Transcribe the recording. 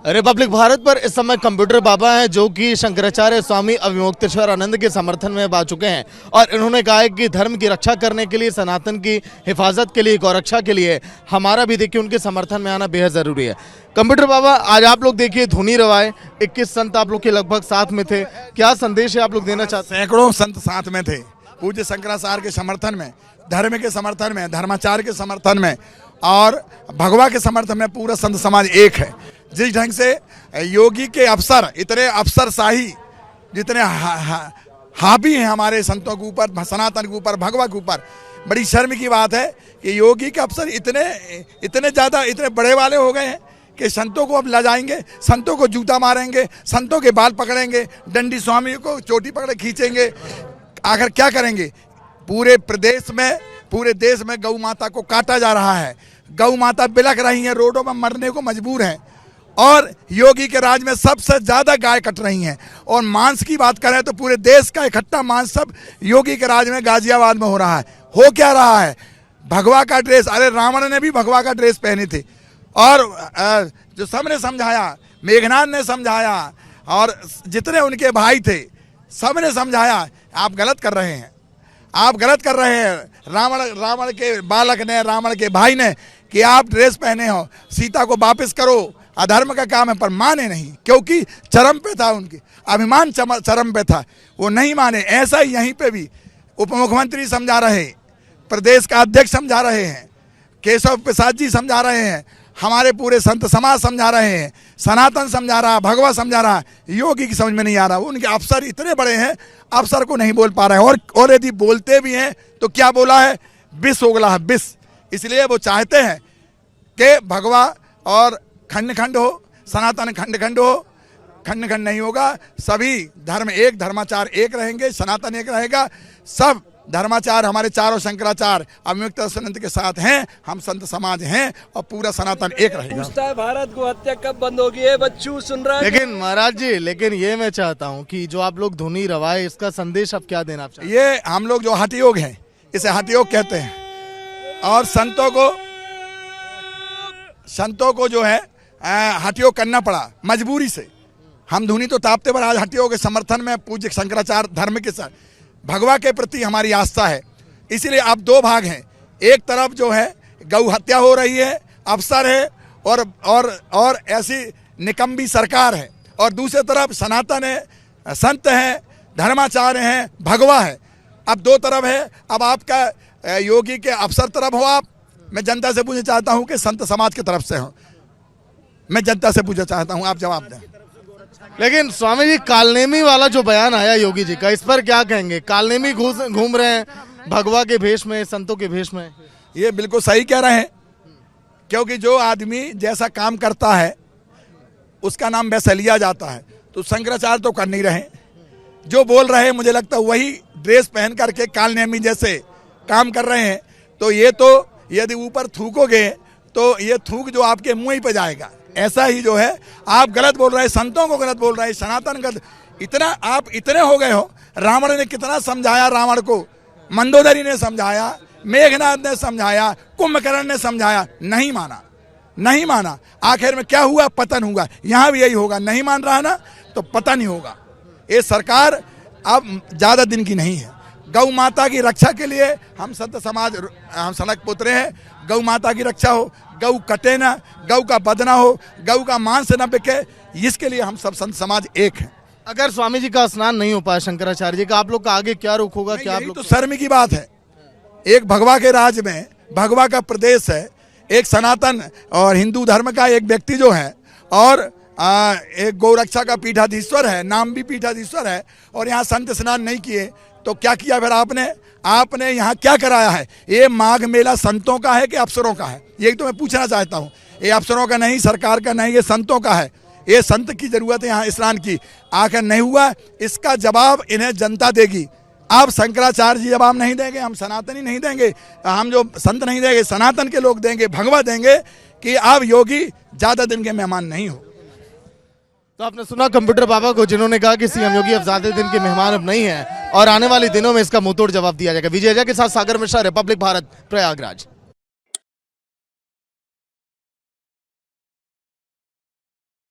Republic Bharat पर इस समय कंप्यूटर बाबा हैं जो कि शंकराचार्य स्वामी अविमुक्तेश्वर आनंद के समर्थन में आ चुके हैं और इन्होंने कहा है कि धर्म की रक्षा करने के लिए, सनातन की हिफाजत के लिए, गौरक्षा के लिए हमारा भी देखिए उनके समर्थन में आना बेहद जरूरी है। कंप्यूटर बाबा, आज आप लोग देखिए धुनी रवाए 21 संत आप लोग के लगभग साथ में थे, क्या संदेश है आप लोग देना चाहते हैं? सैकड़ों संत साथ में थे, पूज्य शंकराचार्य के समर्थन में, धर्म के समर्थन में, धर्माचार्य के समर्थन में और भगवा के समर्थन में पूरा संत समाज एक है। जिस ढंग से योगी के अफसर, इतने अफसरशाही जितने हावी हैं हमारे संतों के ऊपर, सनातन के ऊपर, भगवा के ऊपर, बड़ी शर्म की बात है कि योगी के अफसर इतने ज़्यादा, इतने बड़े वाले हो गए हैं कि संतों को अब ला जाएंगे, संतों को जूता मारेंगे, संतों के बाल पकड़ेंगे, दंडी स्वामी को चोटी पकड़े खींचेंगे। आखिर क्या करेंगे? पूरे देश में गौ माता को काटा जा रहा है, गौ माता बिलख रही है, रोडों में मरने को मजबूर हैं और योगी के राज में सबसे ज़्यादा गाय कट रही हैं। और मांस की बात करें तो पूरे देश का इकट्ठा मांस सब योगी के राज में गाजियाबाद में हो रहा है। हो क्या रहा है? भगवा का ड्रेस, अरे रावण ने भी भगवा का ड्रेस पहने थे और जो सबने समझाया, मेघनाथ ने समझाया और जितने उनके भाई थे सबने समझाया, आप गलत कर रहे हैं, आप गलत कर रहे हैं। रावण के बालक ने, रावण के भाई ने कि आप ड्रेस पहने हो, सीता को वापस करो, अधर्म का काम है, पर माने नहीं क्योंकि चरम पे था, उनकी अभिमान चरम पे था, वो नहीं माने। ऐसा ही यहीं पे भी उप मुख्यमंत्री समझा रहे, प्रदेश का अध्यक्ष समझा रहे हैं, केशव प्रसाद जी समझा रहे हैं, हमारे पूरे संत समाज समझा रहे हैं, सनातन समझा रहा, भगवा समझा रहा, योगी की समझ में नहीं आ रहा। उनके अफसर इतने बड़े हैं, अफसर को नहीं बोल पा रहे हैं और यदि बोलते भी हैं तो क्या बोला है? विष उगला है, विष। इसलिए वो चाहते हैं कि भगवा और खंड खंड हो, सनातन खंड खंड हो। खंड खंड नहीं होगा, सभी धर्म एक, धर्माचार एक रहेंगे, सनातन एक रहेगा। सब धर्माचार हमारे चारों शंकराचार्य अविमुक्तेश्वर के साथ हैं, हम संत समाज हैं और पूरा सनातन एक रहेगा। भारत को हत्या कब बंद होगी? ये बच्चू सुन रहा है। लेकिन महाराज जी, लेकिन ये मैं चाहता हूँ कि जो आप लोग धुनी रवाए, इसका संदेश आप क्या देना चाहते हैं? ये हम लोग जो हठयोग हैं, इसे हठयोग कहते हैं और संतों को जो है हठयोग करना पड़ा मजबूरी से। हम धुनी तो तापते पर आज हठयोग के समर्थन में पूज्य शंकराचार्य धर्म के साथ भगवा के प्रति हमारी आस्था है। इसीलिए अब दो भाग हैं, एक तरफ जो है गौ हत्या हो रही है, अफसर है और ऐसी निकम्बी सरकार है, और दूसरी तरफ सनातन है, संत हैं, धर्माचार्य हैं, भगवा है। अब दो तरफ है। अब आपका योगी के अफसर तरफ हो आप, मैं जनता से पूछना चाहता हूं कि संत समाज की तरफ से हो, मैं जनता से पूछना चाहता हूं, आप जवाब दें। लेकिन स्वामी जी, कालनेमी वाला जो बयान आया योगी जी का, इस पर क्या कहेंगे? कालनेमी घूम रहे हैं भगवा के भेष में, संतों के भेष में। ये बिल्कुल सही कह रहे हैं, क्योंकि जो आदमी जैसा काम करता है उसका नाम वैसा लिया जाता है। तो शंकराचार्य तो कर नहीं रहे, जो बोल रहे हैं मुझे लगता है वही ड्रेस पहन करके कालनेमी जैसे काम कर रहे हैं। तो ये तो यदि ऊपर थूकोगे तो ये थूक जो आपके मुंह ही पे जाएगा। ऐसा ही जो है आप गलत बोल रहे हैं, संतों को गलत बोल रहे हैं, सनातन गलत। इतना आप इतने हो गए हो। रावण ने कितना समझाया, रावण को मंदोदरी ने समझाया, मेघनाथ ने समझाया, कुंभकर्ण ने समझाया, नहीं माना। आखिर में क्या हुआ? पतन हुआ। यहाँ भी यही होगा, नहीं मान रहा ना तो पतन ही होगा। ये सरकार अब ज़्यादा दिन की नहीं है। गौ माता की रक्षा के लिए हम संत समाज, हम सड़क पे उतरे हैं। गौ माता की रक्षा हो, गौ कटे ना, गौ का बद ना हो, गौ का मांस न बिके, इसके लिए हम सब संत समाज एक हैं। अगर स्वामी जी का स्नान नहीं हो पाया शंकराचार्य जी का, आप लोग का आगे क्या रुख होगा? क्या आप लोग? तो शर्म की बात है। एक भगवा के राज में, भगवा का प्रदेश है, एक सनातन और हिंदू धर्म का एक व्यक्ति जो है और एक गौरक्षा का पीठाधीश्वर है, नाम भी पीठाधीश्वर है, और यहाँ संत स्नान नहीं किए तो क्या किया फिर आपने यहाँ क्या कराया है? ये माघ मेला संतों का है कि अफसरों का है? यही तो मैं पूछना चाहता हूँ। ये अफसरों का नहीं, सरकार का नहीं, ये संतों का है। ये संत की जरूरत है यहाँ स्नान की। आखिर नहीं हुआ, इसका जवाब इन्हें जनता देगी। आप शंकराचार्य जी जवाब नहीं देंगे, हम सनातनी नहीं देंगे, हम जो संत नहीं देंगे, सनातन के लोग देंगे, भगवा देंगे कि आप योगी ज़्यादा दिन के मेहमान नहीं हो। तो आपने सुना कंप्यूटर बाबा को, जिन्होंने कहा कि सीएम योगी अब ज्यादा दिन के मेहमान अब नहीं है और आने वाले दिनों में इसका मुंहतोड़ जवाब दिया जाएगा। विजय के साथ सागर मिश्रा, रिपब्लिक भारत, प्रयागराज।